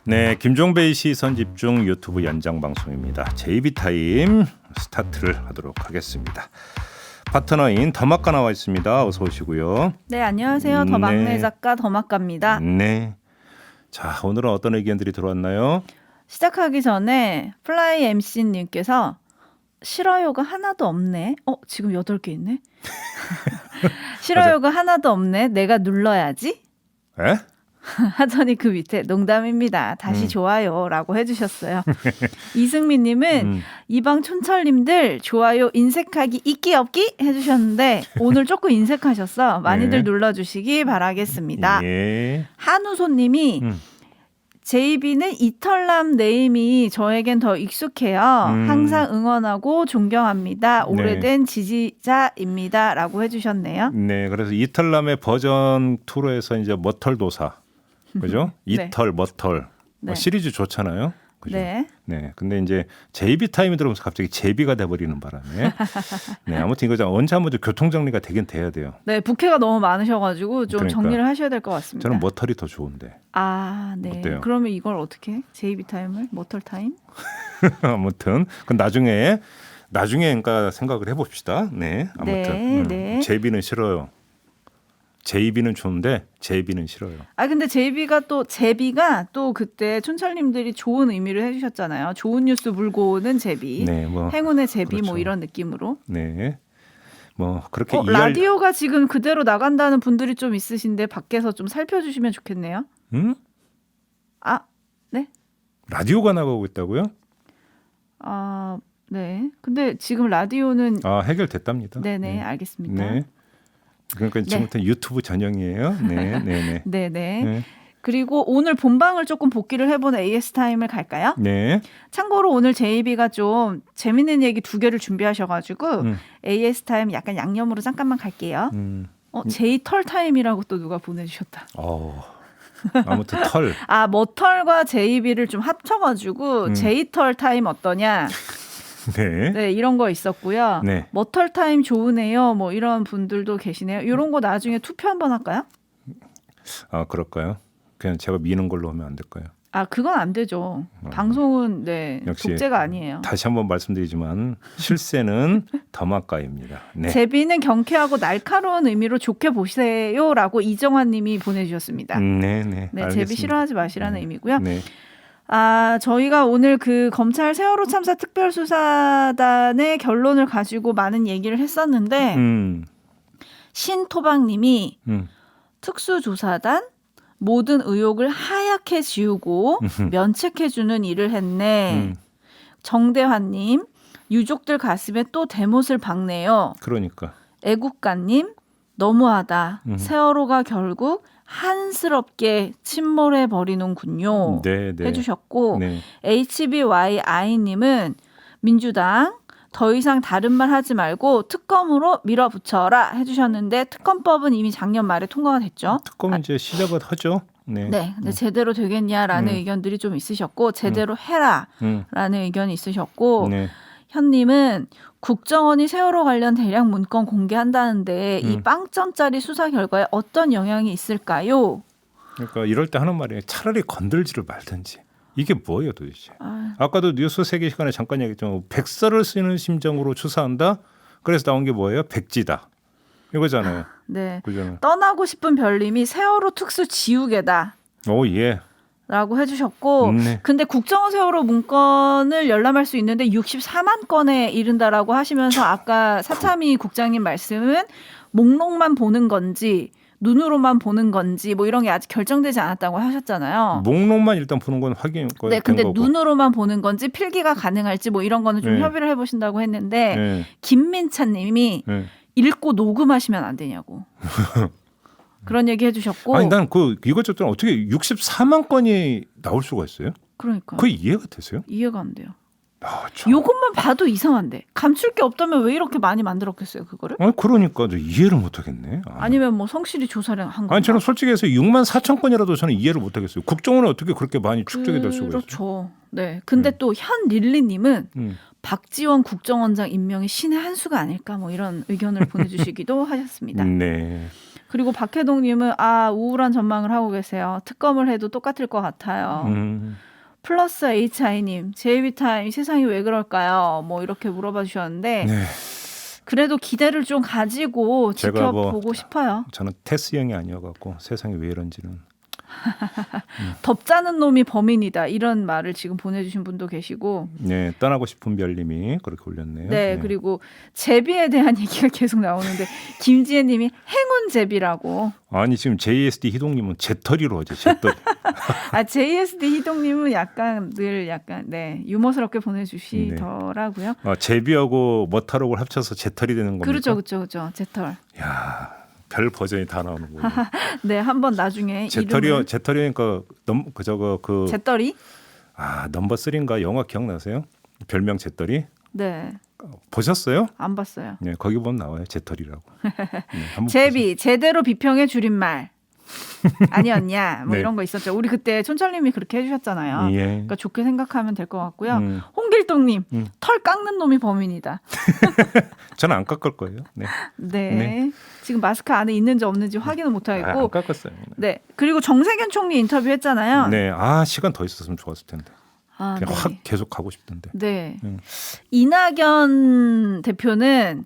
네, 김종배의 시선집중 유튜브 연장 방송입니다. JB타임 스타트를 하도록 하겠습니다. 파트너인 더마카 나와 있습니다. 어서 오시고요. 네, 안녕하세요. 더 막내 작가 더마카입니다. 네. 자, 오늘은 어떤 의견들이 들어왔나요? 시작하기 전에 플라이 MC님께서 싫어요가 하나도 없네. 지금 8개 있네. 싫어요가 하나도 없네. 내가 눌러야지. 에? 하더니 그 밑에 농담입니다. 다시 좋아요라고 해주셨어요. 이승민님은 이방 촌철님들 좋아요 인색하기 있기 없기 해주셨는데 오늘 조금 인색하셨어. 많이들 눌러주시기 바라겠습니다. 예. 한우소님이 JB는 이털남 네임이 저에겐 더 익숙해요. 항상 응원하고 존경합니다. 오래된 지지자입니다. 라고 해주셨네요. 네, 그래서 이털남의 버전 2로 해서 이제 머털도사, 그죠? 네. 이털, 머털 네. 시리즈 좋잖아요. 그죠? 네. 네, 근데 이제 JB 타임이 들어오면서 갑자기 제비가 돼버리는 바람에 네, 아무튼 이거 언제 한번 좀 교통 정리가 되긴 돼야 돼요. 네, 부캐가 너무 많으셔가지고 좀 그러니까. 정리를 하셔야 될 것 같습니다. 저는 머털이 더 좋은데. 아, 네. 어때요? 그러면 이걸 어떻게 해? JB 타임을 머털 타임? 아무튼 그 나중에 그러니까 생각을 해봅시다. 네, 아무튼 네. 제비는 싫어요. JB는 좋은데 JB는 싫어요. 아 근데 제비가 또 그때 촌철님들이 좋은 의미를 해주셨잖아요. 좋은 뉴스 물고 오는 제비, 네, 뭐 행운의 제비 그렇죠. 뭐 이런 느낌으로. 네, 뭐 그렇게 라디오가 지금 그대로 나간다는 분들이 좀 있으신데 밖에서 좀 살펴주시면 좋겠네요. 아, 네. 라디오가 나가고 있다고요? 아, 네. 근데 지금 라디오는 해결됐답니다. 네네 알겠습니다. 네. 그러니까 지금부터 유튜브 전용이에요. 네. 네네. 네. 그리고 오늘 본방을 조금 복귀를 해본 AS 타임을 갈까요? 네. 참고로 오늘 JB가 좀 재밌는 얘기 2개를 준비하셔가지고 AS 타임 약간 양념으로 잠깐만 갈게요. 제이털 타임이라고 또 누가 보내주셨다. 아무튼 털. 머털과 JB를 좀 합쳐가지고 제이털 타임 어떠냐? 네, 이런 거 있었고요. 네. 머털 타임 좋으네요. 뭐 이런 분들도 계시네요. 이런 거 나중에 투표 한번 할까요? 그럴까요? 그냥 제가 미는 걸로 하면 안 될까요? 그건 안 되죠. 방송은 역시 독재가 아니에요. 다시 한번 말씀드리지만 실세는 더마카입니다. 네. 제비는 경쾌하고 날카로운 의미로 좋게 보세요라고 이정환 님이 보내주셨습니다. 네, 제비 알겠습니다. 싫어하지 마시라는 의미고요. 네. 저희가 오늘 그 검찰 세월호 참사 특별수사단의 결론을 가지고 많은 얘기를 했었는데 신토박 님이 특수조사단 모든 의혹을 하얗게 지우고 면책해주는 일을 했네. 정대환님 유족들 가슴에 또 대못을 박네요. 그러니까. 애국가님 너무하다. 세월호가 결국 한스럽게 침몰해 버리는군요. 네. 해주셨고 네. HBYI님은 민주당 더 이상 다른 말 하지 말고 특검으로 밀어붙여라 해주셨는데 특검법은 이미 작년 말에 통과가 됐죠. 특검 이제 시작을 하죠. 네. 근데 제대로 되겠냐라는 의견들이 좀 있으셨고 제대로 해라라는 의견이 있으셨고 네. 현님은 국정원이 세월호 관련 대략 문건 공개한다는데 이 빵점짜리 수사 결과에 어떤 영향이 있을까요? 그러니까 이럴 때 하는 말이 차라리 건들지를 말든지. 이게 뭐예요 도대체? 아까도 뉴스 세계 시간에 잠깐 얘기했지만 백서를 쓰는 심정으로 추사한다. 그래서 나온 게 뭐예요? 백지다. 이거잖아요. 네. 그잖아요. 떠나고 싶은 별님이 세월호 특수 지우개다. 예. 라고 해주셨고 네. 근데 국정원 세월호 문건을 열람할 수 있는데 64만 건에 이른다라고 하시면서 아까 사참위 국장님 말씀은 목록만 보는 건지 눈으로만 보는 건지 뭐 이런 게 아직 결정되지 않았다고 하셨잖아요. 목록만 일단 보는 건 확인 네, 근데 거고. 눈으로만 보는 건지 필기가 가능할지 뭐 이런 거는 좀 네. 협의를 해보신다고 했는데 네. 김민찬님이 네. 읽고 녹음하시면 안 되냐고 그런 얘기 해주셨고. 아니 난 이것저것 어떻게 64만 건이 나올 수가 있어요? 그러니까. 그게 이해가 되세요? 이해가 안 돼요. 참. 요것만 봐도 이상한데 감출 게 없다면 왜 이렇게 많이 만들었겠어요 그거를? 그러니까 이해를 못하겠네. 아니면 뭐 성실히 조사를 한 건가? 아니 저는 솔직히 해서 6만 4천 건이라도 저는 이해를 못하겠어요. 국정원은 어떻게 그렇게 많이 축적이 될 수가 있어요? 그렇죠. 네. 근데 또 현릴리님은 박지원 국정원장 임명이 신의 한 수가 아닐까 뭐 이런 의견을 보내주시기도 하셨습니다. 네. 그리고 박혜동님은 우울한 전망을 하고 계세요. 특검을 해도 똑같을 것 같아요. 플러스 HI님 제이비타임 세상이 왜 그럴까요? 뭐 이렇게 물어봐 주셨는데 네. 그래도 기대를 좀 가지고 제가 지켜보고 싶어요. 저는 테스형이 아니어갖고 세상이 왜 이런지는. 덥자는 놈이 범인이다 이런 말을 지금 보내주신 분도 계시고 네, 떠나고 싶은 별님이 그렇게 올렸네요. 네, 그리고 제비에 대한 얘기가 계속 나오는데 김지혜님이 행운 제비라고. 아니 지금 JSD 희동님은 제털이로 하죠. 제털. JSD 희동님은 약간 늘 약간 네 유머스럽게 보내주시더라고요. 제비하고 머타록을 합쳐서 제털이 되는 겁니까? 그렇죠, 제털. 야, 별 버전이 다 나오는군요. 네, 한번 나중에 제털이요, 제털이니까 제떨이? 넘버 3인가 영화 기억나세요? 별명 제털이? 네. 보셨어요? 안 봤어요. 네, 거기 보면 나와요. 제털이라고. 네, 제비 제대로 비평의 줄임말 아니었냐 뭐 네. 이런 거 있었죠. 우리 그때 촌철님이 그렇게 해주셨잖아요. 예. 그러니까 좋게 생각하면 될 것 같고요. 홍길동님 털 깎는 놈이 범인이다. 저는 안 깎을 거예요. 네. 네. 지금 마스크 안에 있는지 없는지 확인을 못 하겠고. 안 깎았어요. 네. 그리고 정세균 총리 인터뷰했잖아요. 네. 시간 더 있었으면 좋았을 텐데. 그냥 네. 확 계속 가고 싶던데. 네. 이낙연 대표는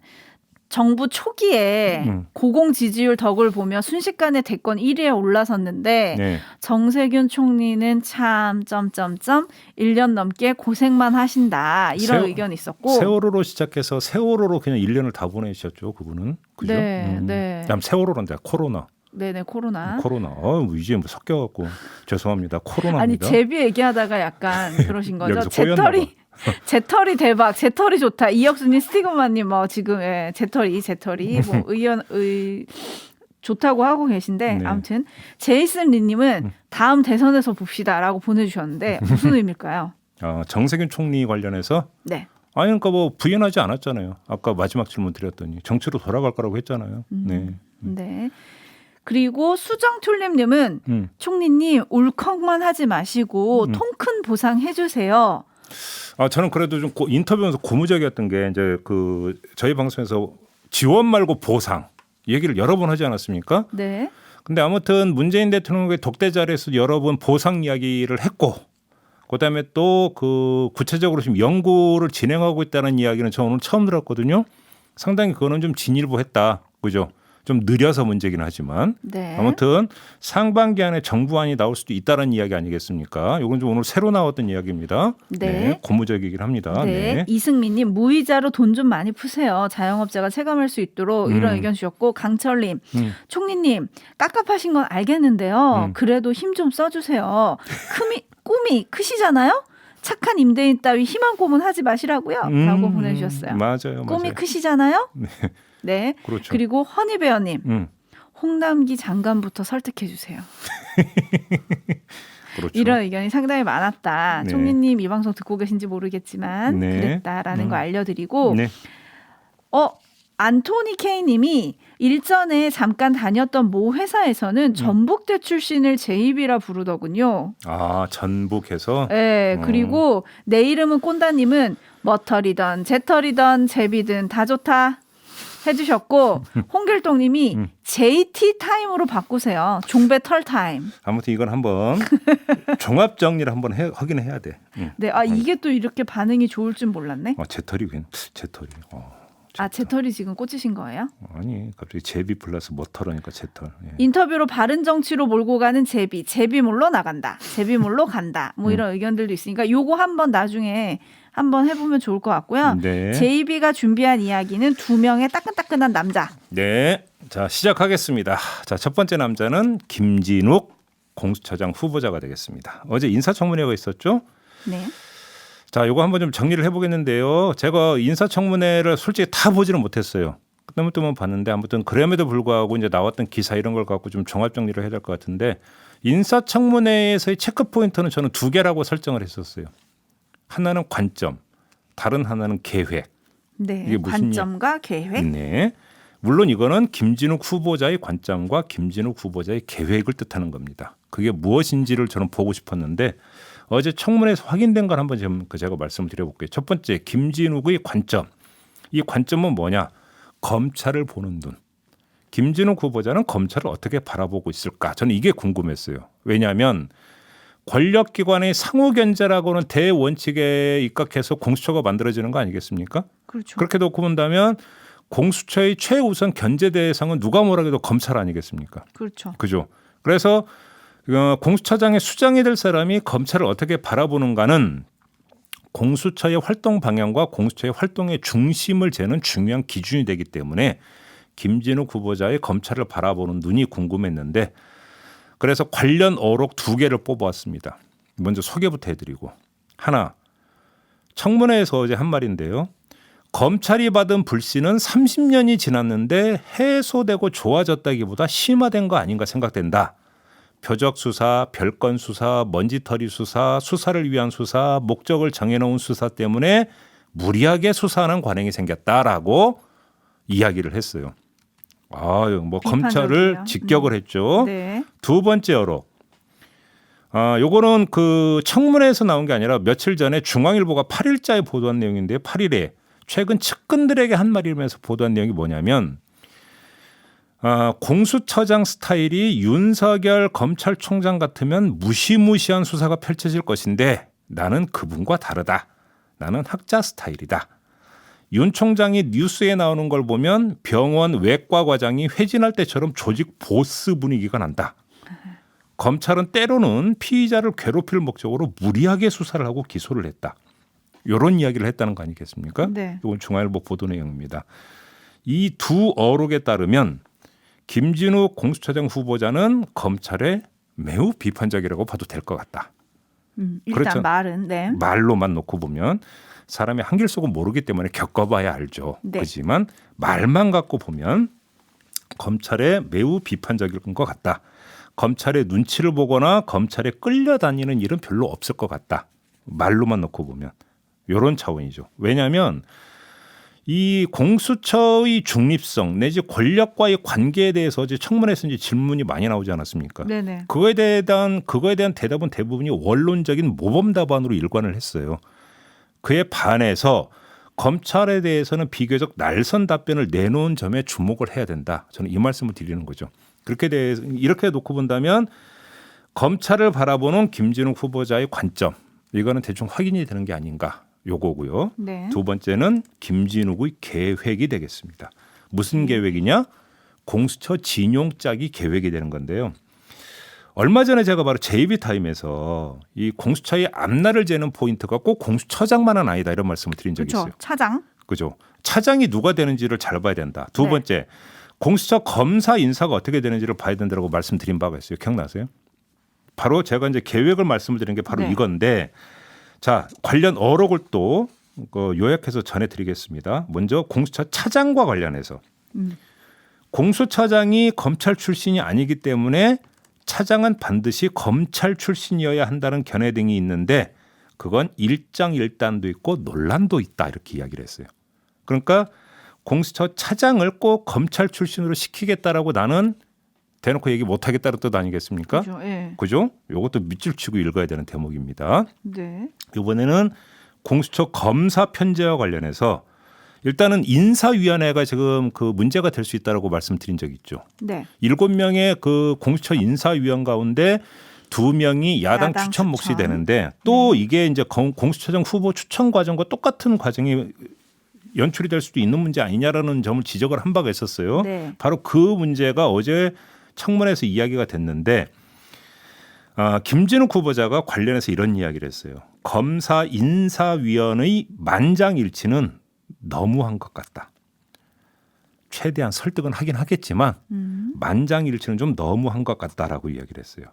정부 초기에 고공 지지율 덕을 보며 순식간에 대권 1위에 올라섰는데 네. 정세균 총리는 참 1년 넘게 고생만 하신다 이런 의견이 있었고 세월호로 시작해서 세월호로 그냥 1년을 다 보내셨죠 그분은. 그죠? 네, 네. 그다음 세월호란데 코로나. 네네 코로나. 이제 뭐 섞여갖고 죄송합니다. 코로나입니다. 아니 제비 얘기하다가 약간 그러신 거죠. 여기서 꼬였나 봐. 제털이 대박, 제털이 좋다. 이혁수님, 스티그마님 지금 제털이 뭐 좋다고 하고 계신데 네. 아무튼 제이슨 리님은 다음 대선에서 봅시다라고 보내주셨는데 무슨 의미일까요? 정세균 총리 관련해서 네. 그러니까 뭐 부인하지 않았잖아요. 아까 마지막 질문 드렸더니 정치로 돌아갈 거라고 했잖아요. 네. 네. 그리고 수정툴님님은 총리님 울컥만 하지 마시고 통 큰 보상 해주세요. 저는 그래도 좀 인터뷰에서 고무적이었던 게 이제 저희 방송에서 지원 말고 보상 얘기를 여러 번 하지 않았습니까? 네. 근데 아무튼 문재인 대통령의 독대 자리에서 여러 번 보상 이야기를 했고 그다음에 또 구체적으로 지금 연구를 진행하고 있다는 이야기는 저 오늘 처음 들었거든요. 상당히 그거는 좀 진일보했다. 그죠? 좀 느려서 문제긴 하지만 네. 아무튼 상반기 안에 정부안이 나올 수도 있다는 이야기 아니겠습니까? 이건 좀 오늘 새로 나왔던 이야기입니다. 네. 고무적이긴 합니다. 네. 네. 이승민님 무이자로 돈 좀 많이 푸세요. 자영업자가 체감할 수 있도록 이런 의견 주셨고 강철님 총리님 깝깝하신 건 알겠는데요. 그래도 힘 좀 써주세요. 꿈이 크시잖아요. 착한 임대인 따위 희망 고문 하지 마시라고요. 라고 보내주셨어요. 맞아요. 꿈이 크시잖아요. 네. 네. 그렇죠. 그리고 허니베어님 홍남기 장관부터 설득해 주세요. 그렇죠. 이런 의견이 상당히 많았다. 네. 총리님 이 방송 듣고 계신지 모르겠지만 네. 그랬다라는 거 알려드리고 네. 안토니 K님이 일전에 잠깐 다녔던 모 회사에서는 전북대 출신을 제입이라 부르더군요. 전북에서. 네, 그리고 내 이름은 꼰다님은 머털이던 제털이던 제비든 다 좋다 해주셨고 홍길동님이 JT 타임으로 바꾸세요. 종배 털 타임. 아무튼 이건 한번 종합 정리를 한번 하긴 해야 돼. 네, 이게 또 이렇게 반응이 좋을 줄 몰랐네. 제털이. 제털이 지금 꽂히신 거예요? 아니 갑자기 제비 플러스 머털하니까 제털. 예. 인터뷰로 바른 정치로 몰고 가는 제비몰로 나간다. 제비몰로 간다. 뭐 이런 의견들도 있으니까 요거 한번 나중에 한번 해보면 좋을 것 같고요. 네. JB가 준비한 이야기는 2명의 따끈따끈한 남자. 네, 자 시작하겠습니다. 자, 첫 번째 남자는 김진욱 공수처장 후보자가 되겠습니다. 어제 인사청문회가 있었죠? 네. 자, 이거 한번 좀 정리를 해보겠는데요. 제가 인사청문회를 솔직히 다 보지는 못했어요. 그다음에 또 봤는데 아무튼 그럼에도 불구하고 이제 나왔던 기사 이런 걸 갖고 좀 종합 정리를 해야 될 것 같은데 인사청문회에서의 체크 포인트는 저는 2개라고 설정을 했었어요. 하나는 관점, 다른 하나는 계획. 네, 이게 무슨 관점과 계획. 네. 물론 이거는 김진욱 후보자의 관점과 김진욱 후보자의 계획을 뜻하는 겁니다. 그게 무엇인지를 저는 보고 싶었는데 어제 청문회에서 확인된 걸 한번 좀 제가 말씀을 드려볼게요. 첫 번째, 김진욱의 관점. 이 관점은 뭐냐? 검찰을 보는 눈. 김진욱 후보자는 검찰을 어떻게 바라보고 있을까? 저는 이게 궁금했어요. 왜냐하면 권력기관의 상호견제라고는 대원칙에 입각해서 공수처가 만들어지는 거 아니겠습니까? 그렇죠. 그렇게 놓고 본다면 공수처의 최우선 견제 대상은 누가 뭐라 해도 검찰 아니겠습니까? 그렇죠. 그죠? 그래서 공수처장의 수장이 될 사람이 검찰을 어떻게 바라보는가는 공수처의 활동 방향과 공수처의 활동의 중심을 재는 중요한 기준이 되기 때문에 김진욱 후보자의 검찰을 바라보는 눈이 궁금했는데 그래서 관련 어록 2개를 뽑아왔습니다. 먼저 소개부터 해드리고 하나, 청문회에서 어제 한 말인데요. 검찰이 받은 불씨는 30년이 지났는데 해소되고 좋아졌다기보다 심화된 거 아닌가 생각된다. 표적 수사, 별건 수사, 먼지털이 수사, 수사를 위한 수사, 목적을 정해놓은 수사 때문에 무리하게 수사하는 관행이 생겼다라고 이야기를 했어요. 뭐 검찰을 직격을 했죠. 네. 두 번째로 요거는 그 청문회에서 나온 게 아니라 며칠 전에 중앙일보가 8일자에 보도한 내용인데요. 8일에 최근 측근들에게 한 말이면서 보도한 내용이 뭐냐면 공수처장 스타일이 윤석열 검찰총장 같으면 무시무시한 수사가 펼쳐질 것인데 나는 그분과 다르다. 나는 학자 스타일이다. 윤 총장이 뉴스에 나오는 걸 보면 병원 외과 과장이 회진할 때처럼 조직 보스 분위기가 난다. 검찰은 때로는 피의자를 괴롭힐 목적으로 무리하게 수사를 하고 기소를 했다. 이런 이야기를 했다는 거 아니겠습니까? 네. 이건 중앙일보 보도 내용입니다. 이 두 어록에 따르면 김진욱 공수처장 후보자는 검찰에 매우 비판적이라고 봐도 될 것 같다. 일단 그렇죠. 말은 네. 말로만 놓고 보면 사람이 한길 속은 모르기 때문에 겪어봐야 알죠. 네. 그렇지만 말만 갖고 보면 검찰에 매우 비판적일 것 같다. 검찰의 눈치를 보거나 검찰에 끌려다니는 일은 별로 없을 것 같다. 말로만 놓고 보면 이런 차원이죠. 왜냐하면 이 공수처의 중립성 내지 권력과의 관계에 대해서 이제 청문회에서 이제 질문이 많이 나오지 않았습니까? 네네. 그거에 대한 대답은 대부분이 원론적인 모범 답안으로 일관을 했어요. 그에 반해서 검찰에 대해서는 비교적 날선 답변을 내놓은 점에 주목을 해야 된다. 저는 이 말씀을 드리는 거죠. 이렇게 놓고 본다면 검찰을 바라보는 김진욱 후보자의 관점 이거는 대충 확인이 되는 게 아닌가 요거고요. 네. 두 번째는 김진욱의 계획이 되겠습니다. 무슨 계획이냐? 공수처 진용 짝이 계획이 되는 건데요. 얼마 전에 제가 바로 JB타임에서 이 공수처의 앞날을 재는 포인트가 꼭 공수처장만은 아니다 이런 말씀을 드린 적이 그렇죠. 있어요. 차장. 그죠? 차장이 누가 되는지를 잘 봐야 된다. 두 번째, 공수처 검사 인사가 어떻게 되는지를 봐야 된다고 말씀드린 바가 있어요. 기억나세요? 바로 제가 이제 계획을 말씀을 드린 게 바로 이건데 자, 관련 어록을 또 요약해서 전해드리겠습니다. 먼저 공수처 차장과 관련해서 공수처장이 검찰 출신이 아니기 때문에 차장은 반드시 검찰 출신이어야 한다는 견해 등이 있는데 그건 일장일단도 있고 논란도 있다 이렇게 이야기를 했어요. 그러니까 공수처 차장을 꼭 검찰 출신으로 시키겠다라고 나는 대놓고 얘기 못하겠다는 뜻 아니겠습니까? 그렇죠. 예. 그죠? 이것도 밑줄 치고 읽어야 되는 대목입니다. 네. 이번에는 공수처 검사 편제와 관련해서 일단은 인사위원회가 지금 그 문제가 될 수 있다라고 말씀드린 적이 있죠. 네. 7명의 그 공수처 인사위원 가운데 2명이 야당 추천 몫이 되는데 또 이게 이제 공수처장 후보 추천 과정과 똑같은 과정이 연출이 될 수도 있는 문제 아니냐라는 점을 지적을 한 바가 있었어요. 네. 바로 그 문제가 어제 청문회에서 이야기가 됐는데 김진욱 후보자가 관련해서 이런 이야기를 했어요. 검사 인사위원의 만장일치는 너무한 것 같다. 최대한 설득은 하긴 하겠지만 만장일치는 좀 너무한 것 같다라고 이야기를 했어요.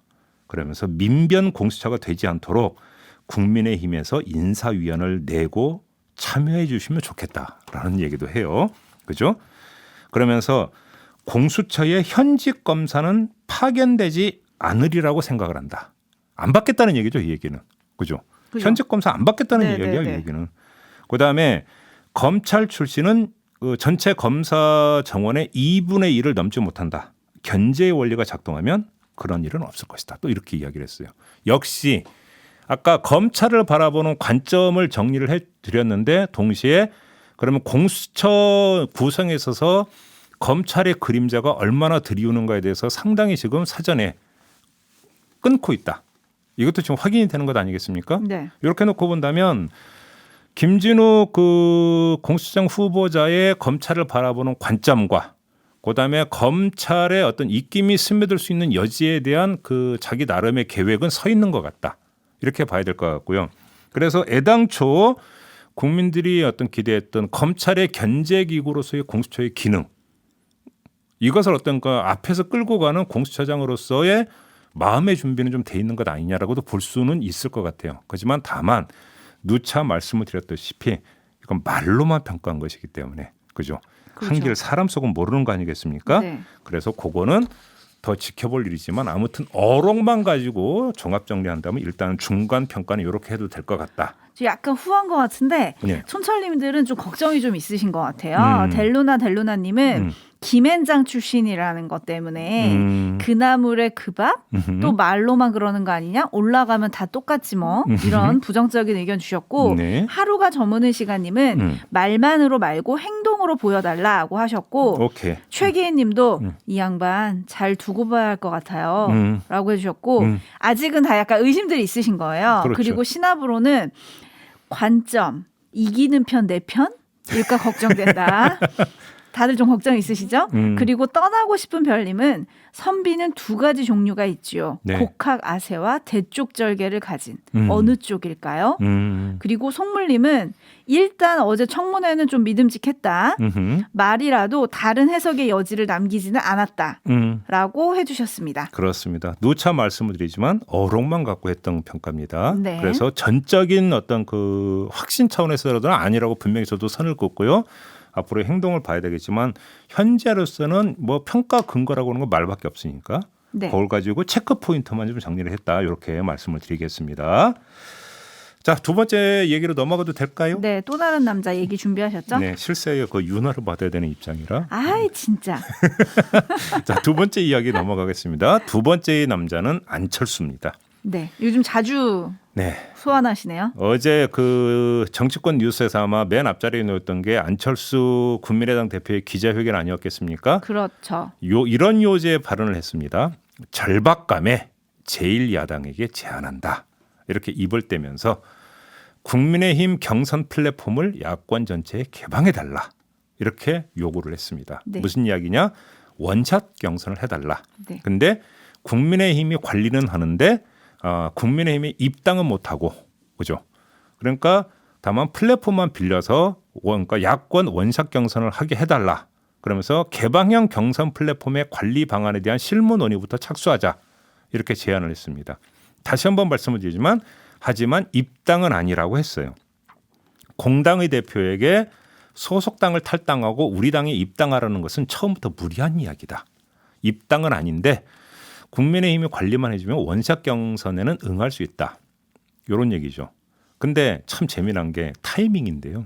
그러면서 민변 공수처가 되지 않도록 국민의힘에서 인사위원을 내고 참여해 주시면 좋겠다라는 얘기도 해요. 그죠? 그러면서 공수처의 현직 검사는 파견되지 않으리라고 생각을 한다. 안 받겠다는 얘기죠, 이 얘기는. 그죠? 현직 검사 안 받겠다는 얘기예요, 이 얘기는. 그다음에 검찰 출신은 그 전체 검사 정원의 2분의 1을 넘지 못한다. 견제의 원리가 작동하면 그런 일은 없을 것이다. 또 이렇게 이야기를 했어요. 역시 아까 검찰을 바라보는 관점을 정리를 해드렸는데 동시에 그러면 공수처 구성에 있어서 검찰의 그림자가 얼마나 드리우는가에 대해서 상당히 지금 사전에 끊고 있다. 이것도 지금 확인이 되는 것 아니겠습니까? 네. 이렇게 놓고 본다면 김진욱 그 공수처장 후보자의 검찰을 바라보는 관점과 그다음에 검찰의 어떤 입김이 스며들 수 있는 여지에 대한 그 자기 나름의 계획은 서 있는 것 같다. 이렇게 봐야 될 것 같고요. 그래서 애당초 국민들이 어떤 기대했던 검찰의 견제기구로서의 공수처의 기능 이것을 어떤 그 앞에서 끌고 가는 공수처장으로서의 마음의 준비는 좀 돼 있는 것 아니냐라고도 볼 수는 있을 것 같아요. 하지만 다만 누차 말씀을 드렸다시피 이건 말로만 평가한 것이기 때문에 그죠? 그렇죠. 한길 사람 속은 모르는 거 아니겠습니까? 네. 그래서 그거는 더 지켜볼 일이지만 아무튼 어록만 가지고 종합 정리한다면 일단 중간 평가는 이렇게 해도 될 것 같다. 약간 후한 것 같은데 네. 촌철님들은 좀 걱정이 좀 있으신 것 같아요. 델루나님은 김앤장 출신이라는 것 때문에 그 나물의 그 밥 또 말로만 그러는 거 아니냐? 올라가면 다 똑같지 뭐 이런 부정적인 의견 주셨고 네. 하루가 저무는 시간님은 말만으로 말고 행동으로 보여달라고 하셨고 오케이. 최기혜님도 이 양반 잘 두고 봐야 할 것 같아요 라고 해주셨고 아직은 다 약간 의심들이 있으신 거예요. 그렇죠. 그리고 신압으로는 관점 이기는 편 내 편? 일까 걱정된다. 다들 좀 걱정 있으시죠? 그리고 떠나고 싶은 별님은 선비는 두 가지 종류가 있지요. 네. 곡학 아세와 대쪽절개를 가진 어느 쪽일까요? 그리고 송물님은 일단 어제 청문회는 좀 믿음직했다. 말이라도 다른 해석의 여지를 남기지는 않았다라고 해주셨습니다. 그렇습니다. 누차 말씀을 드리지만 어록만 갖고 했던 평가입니다. 네. 그래서 전적인 어떤 그 확신 차원에서라도 아니라고 분명히 저도 선을 긋고요. 앞으로 행동을 봐야 되겠지만 현재로서는 뭐 평가 근거라고 하는 건 말밖에 없으니까 네. 그걸 가지고 체크 포인트만 좀 정리를 했다 이렇게 말씀을 드리겠습니다. 자, 두 번째 얘기로 넘어가도 될까요? 네, 또 다른 남자 얘기 준비하셨죠? 네, 실세에 그 윤활을 받아야 되는 입장이라. 아이 진짜. 자, 두 번째 이야기 넘어가겠습니다. 두 번째의 남자는 안철수입니다. 네, 요즘 자주 네. 소환하시네요. 어제 그 정치권 뉴스에서 아마 맨 앞자리에 놓였던 게 안철수 국민의당 대표의 기자회견 아니었겠습니까? 그렇죠. 이런 요지의 발언을 했습니다. 절박감에 제1야당에게 제안한다. 이렇게 입을 떼면서 국민의힘 경선 플랫폼을 야권 전체에 개방해달라. 이렇게 요구를 했습니다. 네. 무슨 이야기냐? 원샷 경선을 해달라. 네. 근데 국민의힘이 관리는 하는데 국민의힘이 입당은 못하고 그죠? 그러니까 다만 플랫폼만 빌려서 그러니까 야권 원샷 경선을 하게 해달라. 그러면서 개방형 경선 플랫폼의 관리 방안에 대한 실무 논의부터 착수하자. 이렇게 제안을 했습니다. 다시 한번 말씀을 드리지만 하지만 입당은 아니라고 했어요. 공당의 대표에게 소속당을 탈당하고 우리 당에 입당하라는 것은 처음부터 무리한 이야기다. 입당은 아닌데 국민의힘이 관리만 해주면 원샷 경선에는 응할 수 있다. 이런 얘기죠. 근데 참 재미난 게 타이밍인데요.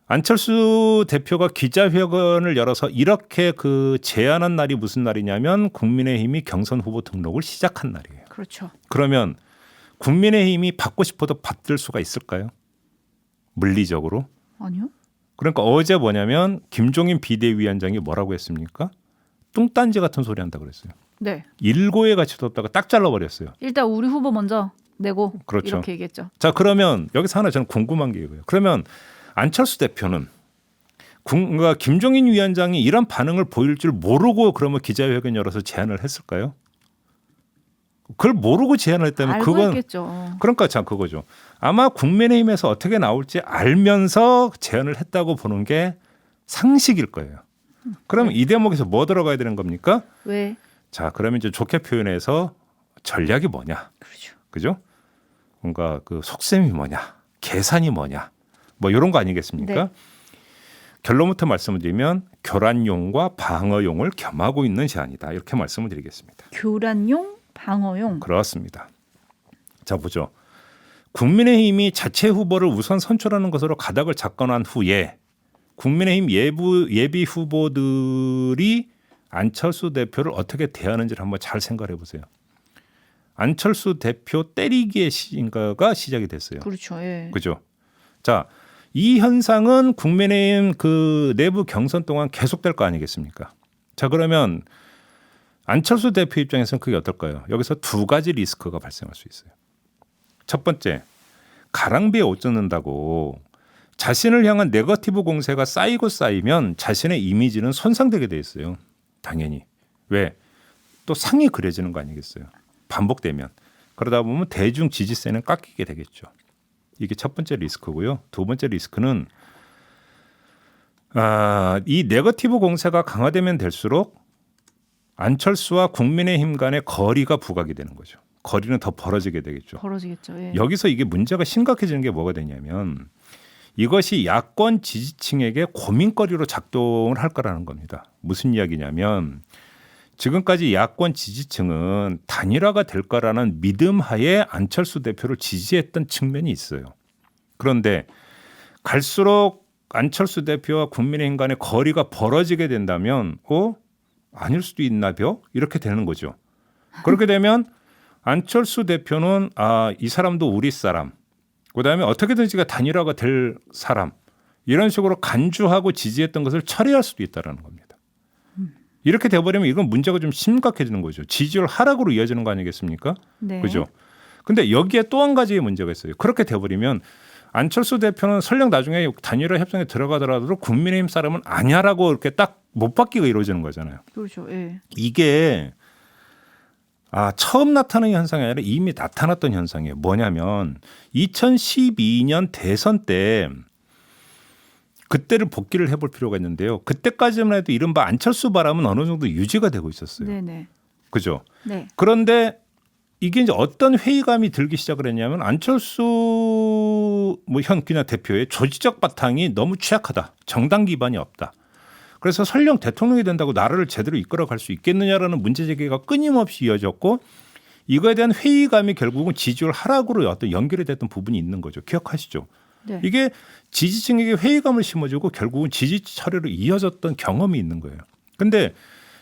안철수 대표가 기자회견을 열어서 이렇게 그 제안한 날이 무슨 날이냐면 국민의힘이 경선 후보 등록을 시작한 날이에요. 그렇죠. 그러면 국민의힘이 받고 싶어도 받을 수가 있을까요? 물리적으로? 아니요. 그러니까 어제 뭐냐면 김종인 비대위원장이 뭐라고 했습니까? 뚱딴지 같은 소리 한다고 그랬어요. 네. 일고의 가치도 없다가 딱 잘라버렸어요. 일단 우리 후보 먼저 내고 그렇죠. 이렇게 얘기했죠. 자, 그러면 여기서 하나 저는 궁금한 게 이거예요. 그러면 안철수 대표는 그러니까 김종인 위원장이 이런 반응을 보일 줄 모르고 그러면 기자회견 열어서 제안을 했을까요? 그걸 모르고 제안을 했다면 알고 그건 했겠죠. 그러니까 참 그거죠. 아마 국민의힘에서 어떻게 나올지 알면서 제안을 했다고 보는 게 상식일 거예요. 그러면 이 대목에서 뭐 들어가야 되는 겁니까? 왜? 자, 그러면 이제 좋게 표현해서 전략이 뭐냐? 그렇죠. 그죠? 뭔가 그 속셈이 뭐냐? 계산이 뭐냐? 뭐 이런 거 아니겠습니까? 네. 결론부터 말씀을 드리면 교란용과 방어용을 겸하고 있는 제안이다. 이렇게 말씀을 드리겠습니다. 교란용, 방어용. 그렇습니다. 자, 보죠. 국민의힘이 자체 후보를 우선 선출하는 것으로 가닥을 잡아난 후에 국민의힘 예비 후보들이 안철수 대표를 어떻게 대하는지를 한번 잘 생각해 보세요. 안철수 대표 때리기의 시인가가 시작이 됐어요. 그렇죠. 예. 그죠? 자, 이 현상은 국민의힘 그 내부 경선 동안 계속될 거 아니겠습니까? 자, 그러면 안철수 대표 입장에서는 그게 어떨까요? 여기서 두 가지 리스크가 발생할 수 있어요. 첫 번째, 가랑비에 옷 젖는다고 자신을 향한 네거티브 공세가 쌓이고 쌓이면 자신의 이미지는 손상되게 돼 있어요. 당연히. 왜? 또 상이 그려지는 거 아니겠어요? 반복되면. 그러다 보면 대중 지지세는 깎이게 되겠죠. 이게 첫 번째 리스크고요. 두 번째 리스크는 이 네거티브 공세가 강화되면 될수록 안철수와 국민의힘 간의 거리가 부각이 되는 거죠. 거리는 더 벌어지게 되겠죠. 벌어지겠죠. 예. 여기서 이게 문제가 심각해지는 게 뭐가 되냐면 이것이 야권 지지층에게 고민거리로 작동을 할 거라는 겁니다. 무슨 이야기냐면 지금까지 야권 지지층은 단일화가 될 거라는 믿음 하에 안철수 대표를 지지했던 측면이 있어요. 그런데 갈수록 안철수 대표와 국민의힘 간의 거리가 벌어지게 된다면 아닐 수도 있나벼? 이렇게 되는 거죠. 그렇게 되면 안철수 대표는 이 사람도 우리 사람, 그다음에 어떻게든지가 단일화가 될 사람 이런 식으로 간주하고 지지했던 것을 철회할 수도 있다는 겁니다. 이렇게 돼버리면 이건 문제가 좀 심각해지는 거죠. 지지율 하락으로 이어지는 거 아니겠습니까? 네. 그죠? 근데 여기에 또 한 가지의 문제가 있어요. 그렇게 돼버리면 안철수 대표는 설령 나중에 단일화 협상에 들어가더라도 국민의힘 사람은 아니야라고 이렇게 딱 못 받기가 이루어지는 거잖아요. 그렇죠. 예. 이게 처음 나타나는 현상이 아니라 이미 나타났던 현상이에요. 뭐냐면 2012년 대선 때 그때를 복기를 해볼 필요가 있는데요. 그때까지만 해도 이른바 안철수 바람은 어느 정도 유지가 되고 있었어요. 네네. 그죠? 네. 그런데 이게 이제 어떤 회의감이 들기 시작을 했냐면 안철수 현 그냥 대표의 조직적 바탕이 너무 취약하다. 정당 기반이 없다. 그래서 설령 대통령이 된다고 나라를 제대로 이끌어갈 수 있겠느냐라는 문제 제기가 끊임없이 이어졌고 이거에 대한 회의감이 결국은 지지율 하락으로 어떤 연결이 됐던 부분이 있는 거죠. 기억하시죠? 네. 이게 지지층에게 회의감을 심어주고 결국은 지지 철회로 이어졌던 경험이 있는 거예요. 근데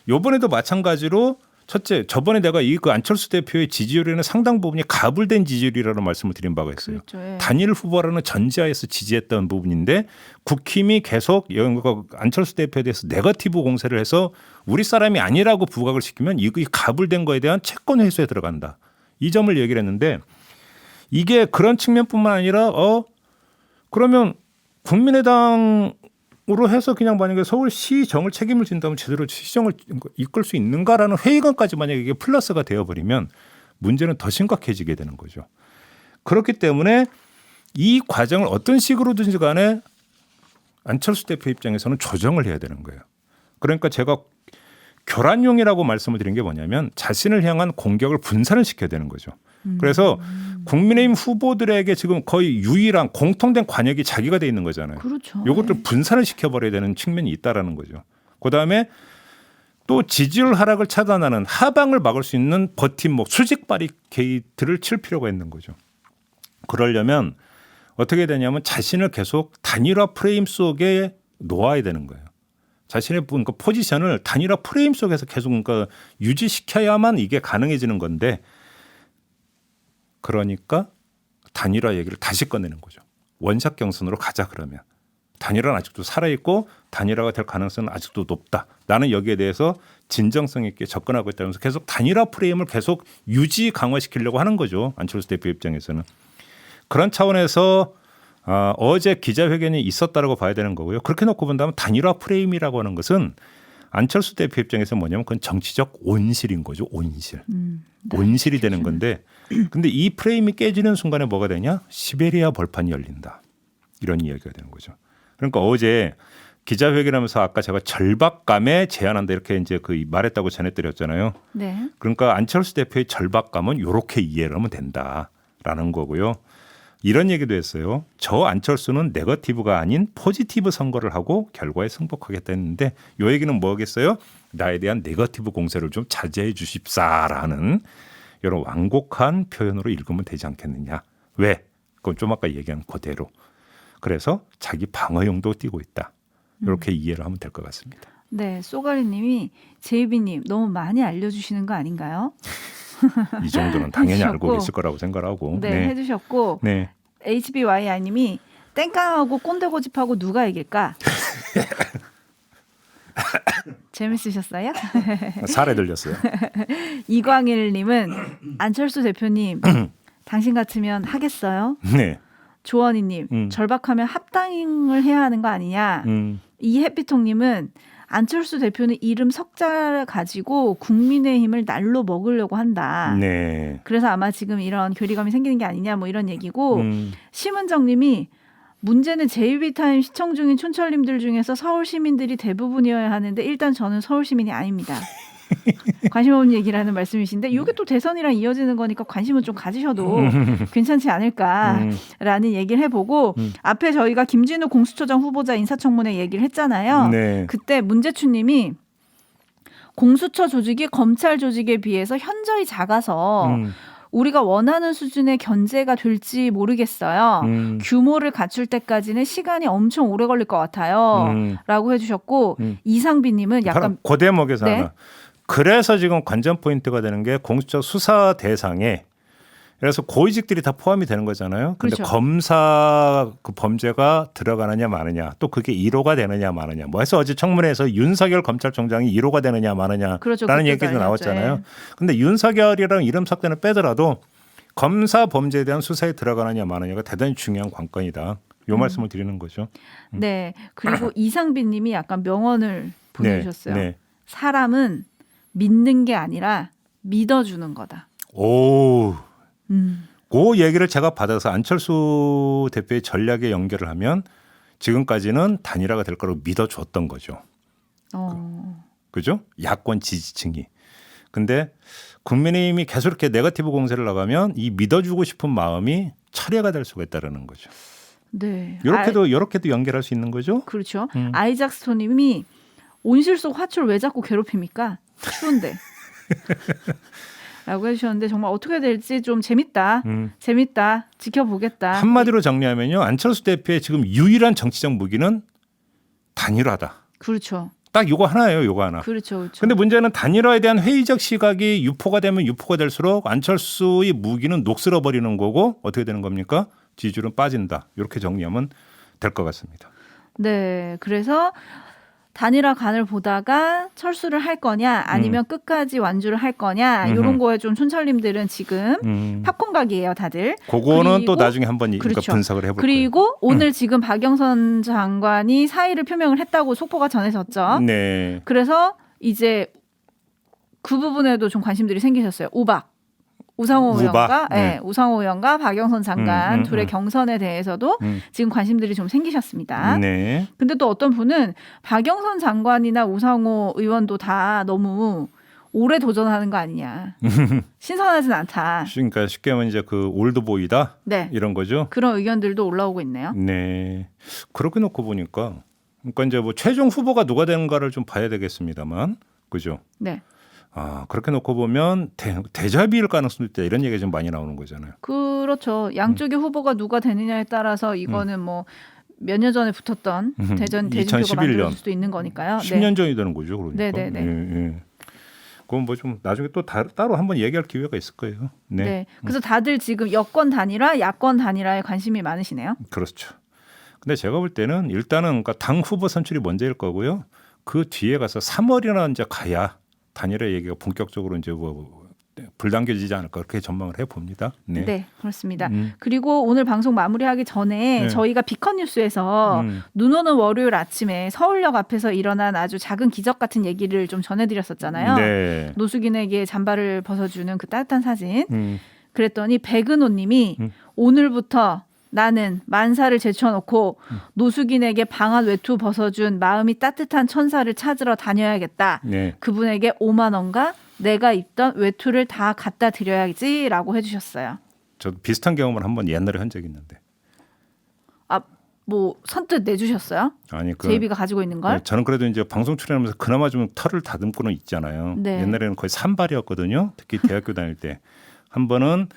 이번에도 마찬가지로 첫째, 저번에 내가 그 안철수 대표의 지지율에는 상당 부분이 가불된 지지율이라는 말씀을 드린 바가 있어요. 그렇죠. 예. 단일 후보라는 전제하에서 지지했던 부분인데 국힘이 계속 안철수 대표에 대해서 네거티브 공세를 해서 우리 사람이 아니라고 부각을 시키면 이 가불된 거에 대한 채권 회수에 들어간다. 이 점을 얘기를 했는데 이게 그런 측면뿐만 아니라 그러면 국민의당 으로 해서 그냥 만약에 서울시정을 책임을 진다면 제대로 시정을 이끌 수 있는가라는 회의감까지 만약에 이게 플러스가 되어버리면 문제는 더 심각해지게 되는 거죠. 그렇기 때문에 이 과정을 어떤 식으로든지 간에 안철수 대표 입장에서는 조정을 해야 되는 거예요. 그러니까 제가 교란용이라고 말씀을 드린 게 뭐냐면 자신을 향한 공격을 분산을 시켜야 되는 거죠. 그래서 국민의힘 후보들에게 지금 거의 유일한 공통된 관역이 자기가 돼 있는 거잖아요. 그렇죠. 이것들 예. 분산을 시켜버려야 되는 측면이 있다라는 거죠. 그다음에 또 지지율 하락을 차단하는 하방을 막을 수 있는 버팀목 수직 바리케이트를 칠 필요가 있는 거죠. 그러려면 어떻게 되냐면 자신을 계속 단일화 프레임 속에 놓아야 되는 거예요. 자신의 포지션을 단일화 프레임 속에서 계속 유지시켜야만 이게 가능해지는 건데 그러니까 단일화 얘기를 다시 꺼내는 거죠. 원샷 경선으로 가자 그러면. 단일화는 아직도 살아있고 단일화가 될 가능성은 아직도 높다. 나는 여기에 대해서 진정성 있게 접근하고 있다면서 계속 단일화 프레임을 계속 유지 강화시키려고 하는 거죠. 안철수 대표 입장에서는. 그런 차원에서 어제 기자회견이 있었다라고 봐야 되는 거고요. 그렇게 놓고 본다면 단일화 프레임이라고 하는 것은 안철수 대표 입장에서 뭐냐면 그건 정치적 온실인 거죠. 온실. 온실이 되는 건데 근데 이 프레임이 깨지는 순간에 뭐가 되냐? 시베리아 벌판이 열린다. 이런 이야기가 되는 거죠. 그러니까 어제 기자회견하면서 아까 제가 절박감에 제안한다 이렇게 이제 말했다고 전해드렸잖아요. 네. 그러니까 안철수 대표의 절박감은 이렇게 이해를 하면 된다라는 거고요. 이런 얘기도 했어요. 저 안철수는 네거티브가 아닌 포지티브 선거를 하고 결과에 승복하겠다 했는데 이 얘기는 뭐겠어요? 나에 대한 네거티브 공세를 좀 자제해 주십사라는 이런 완곡한 표현으로 읽으면 되지 않겠느냐. 왜? 그건 좀 아까 얘기한 그대로. 그래서 자기 방어용도 띄고 있다. 이렇게 이해를 하면 될 것 같습니다. 네, 쏘가리님이 제이비님 너무 많이 알려주시는 거 아닌가요? 이 정도는 당연히 알고 해주셨고. 계실 거라고 생각하고. 네, 해주셨고 네. HBYI님이 땡깡하고 꼰대 고집하고 누가 이길까? 재밌으셨어요? 살에 들렸어요. 이광일님은 안철수 대표님 당신 같으면 하겠어요? 네. 조원희님 절박하면 합당을 해야 하는 거 아니냐? 이해피통님은 안철수 대표는 이름 석자를 가지고 국민의힘을 날로 먹으려고 한다. 네. 그래서 아마 지금 이런 괴리감이 생기는 게 아니냐 뭐 이런 얘기고 심은정님이 문제는 JB타임 시청 중인 촌철님들 중에서 서울 시민들이 대부분이어야 하는데 일단 저는 서울 시민이 아닙니다. 관심 없는 얘기라는 말씀이신데 이게 또 대선이랑 이어지는 거니까 관심은 좀 가지셔도 괜찮지 않을까라는 얘기를 해보고 앞에 저희가 김진우 공수처장 후보자 인사청문회 얘기를 했잖아요. 네. 그때 문재춘님이 공수처 조직이 검찰 조직에 비해서 현저히 작아서 우리가 원하는 수준의 견제가 될지 모르겠어요. 규모를 갖출 때까지는 시간이 엄청 오래 걸릴 것 같아요. 라고 해주셨고 이상빈님은 약간 그 대목에서 네. 하나. 그래서 지금 관전 포인트가 되는 게 공수처 수사 대상에 그래서 고위직들이 다 포함이 되는 거잖아요. 근데 그렇죠. 검사 그 범죄가 들어가느냐 마느냐 또 그게 1호가 되느냐 마느냐 뭐 해서 어제 청문회에서 윤석열 검찰총장이 1호가 되느냐 마느냐라는 그렇죠. 얘기도 알렸죠. 나왔잖아요. 근데 윤석열이랑 이름 삭제는 빼더라도 검사 범죄에 대한 수사에 들어가느냐 마느냐가 대단히 중요한 관건이다. 요 말씀을 드리는 거죠. 네. 그리고 이상빈 님이 약간 명언을 보내주셨어요. 네. 사람은 믿는 게 아니라 믿어주는 거다. 오. 그 얘기를 제가 받아서 안철수 대표의 전략에 연결을 하면 지금까지는 단일화가 될 거라고 믿어줬던 거죠. 그죠? 야권 지지층이. 근데 국민의힘이 계속 이렇게 네거티브 공세를 나가면 이 믿어주고 싶은 마음이 철회가 될 수가 있다는 거죠. 네. 이렇게도 연결할 수 있는 거죠. 그렇죠. 아이작 스토님이 온실 속 화초를 왜 자꾸 괴롭힙니까? 추운데. 라고 해주셨는데 정말 어떻게 될지 좀 재밌다. 재밌다. 지켜보겠다. 한마디로 정리하면요. 안철수 대표의 지금 유일한 정치적 무기는 단일화다. 그렇죠. 딱 이거 하나예요. 이거 하나. 그렇죠. 그렇죠. 근데 문제는 단일화에 대한 회의적 시각이 유포가 되면 유포가 될수록 안철수의 무기는 녹슬어 버리는 거고 어떻게 되는 겁니까? 지지율은 빠진다. 이렇게 정리하면 될 것 같습니다. 네. 그래서 단일화 간을 보다가 철수를 할 거냐 아니면 끝까지 완주를 할 거냐 이런 거에 좀 촌철님들은 지금 팝콘 각이에요 다들. 그거는 그리고, 또 나중에 한번 그렇죠. 분석을 해볼 거예요. 그리고 오늘 지금 박영선 장관이 사의를 표명을 했다고 속보가 전해졌죠. 네. 그래서 이제 그 부분에도 좀 관심들이 생기셨어요. 우상호 의원과 네. 우상호 의원과 박영선 장관 둘의 경선에 대해서도 지금 관심들이 좀 생기셨습니다. 네. 근데 또 어떤 분은 박영선 장관이나 우상호 의원도 다 너무 오래 도전하는 거 아니냐. 신선하진 않다. 그러니까 쉽게 하면 이제 그 올드보이다 네. 이런 거죠. 그런 의견들도 올라오고 있네요. 네. 그렇게 놓고 보니까 그러니까 이제 뭐 최종 후보가 누가 되는가를 좀 봐야 되겠습니다만, 그죠? 네. 아 그렇게 놓고 보면 대자비일 가능성도 있다 이런 얘기가 좀 많이 나오는 거잖아요. 그렇죠. 양쪽의 후보가 누가 되느냐에 따라서 이거는 뭐 몇 년 전에 붙었던 대진표가 2011년. 만들어질 수도 있는 거니까요. 10년 전이 되는 거죠, 그러니까. 네네네. 예. 그건 뭐 좀 나중에 또 따로 한번 얘기할 기회가 있을 거예요. 네. 네. 그래서 다들 지금 여권 단일화, 야권 단일화에 관심이 많으시네요. 그렇죠. 근데 제가 볼 때는 일단은 그러니까 당 후보 선출이 먼저일 거고요. 그 뒤에 가서 3월이나 이제 가야 단일화 얘기가 본격적으로 이제 뭐 불당겨지지 않을까 그렇게 전망을 해봅니다. 네. 네, 그렇습니다. 그리고 오늘 방송 마무리하기 전에 네. 저희가 비컨 뉴스에서 눈 오는 월요일 아침에 서울역 앞에서 일어난 아주 작은 기적 같은 얘기를 좀 전해드렸었잖아요. 네. 노숙인에게 잠바를 벗어주는 그 따뜻한 사진. 그랬더니 백은호님이 오늘부터 나는 만사를 제쳐놓고 노숙인에게 방한 외투 벗어준 마음이 따뜻한 천사를 찾으러 다녀야겠다. 네. 그분에게 5만 원과 내가 입던 외투를 다 갖다 드려야지라고 해주셨어요. 저도 비슷한 경험을 한번 옛날에 한 적이 있는데. 아, 뭐 선뜻 내주셨어요? 아니 JB가 가지고 있는 걸? 네, 저는 그래도 이제 방송 출연하면서 그나마 좀 털을 다듬고는 있잖아요. 네. 옛날에는 거의 산발이었거든요. 특히 대학교 다닐 때 한 번은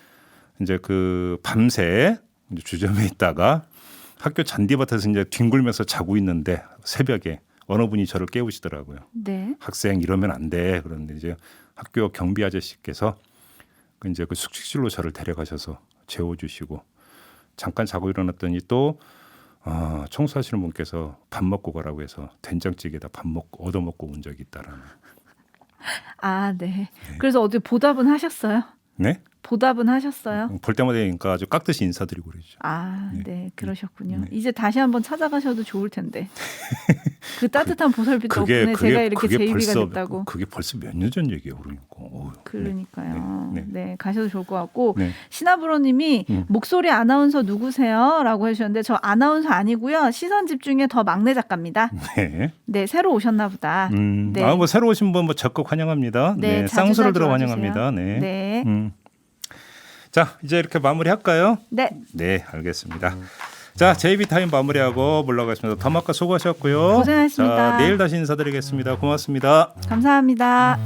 이제 그 밤새 이제 주점에 있다가 학교 잔디밭에서 이제 뒹굴면서 자고 있는데 새벽에 어느 분이 저를 깨우시더라고요. 네. 학생 이러면 안 돼. 그런데 이제 학교 경비 아저씨께서 이제 그 숙식실로 저를 데려가셔서 재워주시고 잠깐 자고 일어났더니 또 청소하시는 분께서 밥 먹고 가라고 해서 된장찌개에다 밥 먹고 얻어먹고 온 적이 있다라는. 아, 네. 그래서 어디 보답은 하셨어요? 네? 보답은 하셨어요? 볼 때마다 그러니까 아주 깍듯이 인사드리고 그러죠. 아, 네, 그러셨군요. 네. 이제 다시 한번 찾아가셔도 좋을 텐데. 그 따뜻한 보살빛 덕분에 제가 이렇게 제이비가 됐다고. 그게 벌써 몇 년 전 얘기예요, 그러니까. 그러니까요. 네. 네, 가셔도 좋을 것 같고. 네. 신하부로님이 목소리 아나운서 누구세요?라고 해주셨는데 저 아나운서 아니고요. 시선 집중의 더 막내 작가입니다. 네. 네, 새로 오셨나 보다. 네. 뭐 새로 오신 분 뭐 적극 환영합니다. 네, 자주 쌍수를 들어 와주세요. 환영합니다. 네. 네. 자, 이제 이렇게 마무리할까요? 네. 네, 알겠습니다. 자, JB 타임 마무리하고 물러가겠습니다. 더마카 수고하셨고요. 고생하셨습니다. 자, 내일 다시 인사드리겠습니다. 고맙습니다. 감사합니다.